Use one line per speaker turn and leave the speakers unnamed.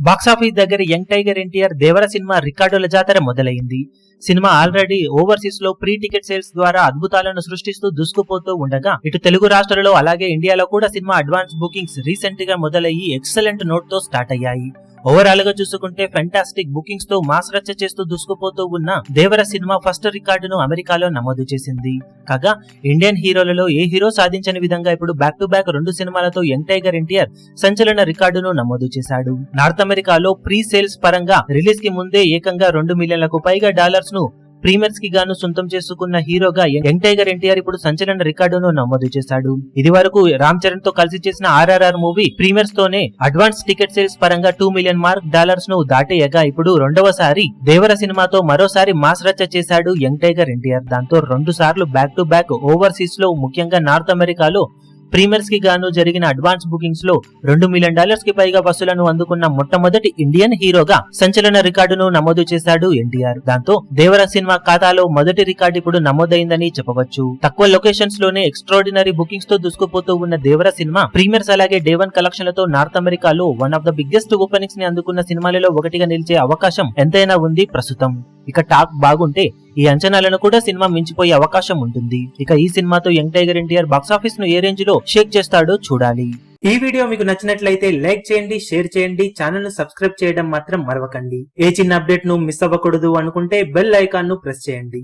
Box office దగ్గర young tiger NTR దేవర cinema రికార్డుల జాతర మొదలైంది. సినిమా ఆల్రెడీ ఓవర్సీస్ లో ప్రీ టికెట్ సేల్స్ ద్వారా అద్భుతాలను సృష్టిస్తూ దూసుకుపోతూ ఉండగా, ఇటు తెలుగు రాష్ట్రాలలో అలాగే ఇండియాలో కూడా సినిమా అడ్వాన్స్ బుకింగ్స్ రీసెంట్ గా మొదలయ్యి ఎక్సలెంట్ నోట్ తో స్టార్ట్ అయ్యాయి. ఓవరాల్ గా చూసుకుంటే ఫెంటాస్టిక్ బుకింగ్స్ తో మాస్ రచ్చ చేస్తూ దూసుకుపోతూ ఉన్న దేవర సినిమా ఫస్ట్ రికార్డును అమెరికాలో నమోదు చేసింది. కాగా ఇండియన్ హీరోలలో ఏ హీరో సాధించని విధంగా ఇప్పుడు బ్యాక్ టు బ్యాక్ 2 సినిమాలతో యంగ్ టైగర్ ఎన్టీఆర్ సంచలన రికార్డును నమోదు చేశాడు. నార్త్ అమెరికాలో ప్రీ సేల్స్ పరంగా రిలీజ్ కి ముందే ఏకంగా 2 మిలియన్లకు పైగా డాలర్స్ ను ప్రీమియర్స్ కి గాను సొంతం చేసుకున్న హీరోగా యంగ్ టైగర్ ఎన్టీఆర్ ఇప్పుడు సంచలన రికార్డును నమోదు చేశాడు. ఇది వరకు రామ్ చరణ్ తో కలిసి చేసిన RRR మూవీ ప్రీమియర్స్ తోనే అడ్వాన్స్ టికెట్ సేల్స్ పరంగా 2 మిలియన్ మార్క్ డాలర్స్ ను దాటేయగా, ఇప్పుడు రెండవసారి దేవర సినిమాతో మరోసారి మాస్ రచ్చ చేశాడు యంగ్ టైగర్ ఎన్టీఆర్. దాంతో 2 సార్లు బ్యాక్ టు బ్యాక్ ఓవర్సీస్ లో ముఖ్యంగా నార్త్ అమెరికాలో ప్రీమియర్స్ కి గాను జరిగిన అడ్వాన్స్ బుకింగ్స్ లో $2 మిలియన్ కి పైగా వసూలను అందుకున్న మొట్టమొదటి ఇండియన్ హీరోగా సంచలన రికార్డును నమోదు చేశాడు ఎన్టీఆర్. దాంతో దేవర సినిమా ఖాతాలో మొదటి రికార్డు ఇప్పుడు నమోదైందని చెప్పవచ్చు. తక్కువ లొకేషన్స్ లోనే ఎక్స్ట్రాడినరీ బుకింగ్స్ తో దూసుకుపోతూ ఉన్న దేవర సినిమా ప్రీమియర్స్ అలాగే డే 1 కలెక్షన్లతో నార్త్ అమెరికాలో one of the biggest openings ని అందుకున్న సినిమాలలో ఒకటిగా నిలిచే అవకాశం ఎంతైనా ఉంది ప్రస్తుతం. ఇక టాక్ బాగుంటే ఈ అంచనాలను కూడా సినిమా మించిపోయే అవకాశం ఉంటుంది. ఇక ఈ సినిమాతో యంగ్ టైగర్ ఎన్టీఆర్ బాక్సాఫీస్ ను ఏ రేంజ్ లో షేక్ చేస్తాడో చూడాలి. ఈ వీడియో మీకు నచ్చినట్లయితే లైక్ చేయండి, షేర్ చేయండి, ఛానల్ ను సబ్స్క్రైబ్ చేయడం మాత్రం మరవకండి. ఏ చిన్న అప్డేట్ ను మిస్ అవ్వకూడదు అనుకుంటే బెల్ ఐకాన్ ను ప్రెస్ చేయండి.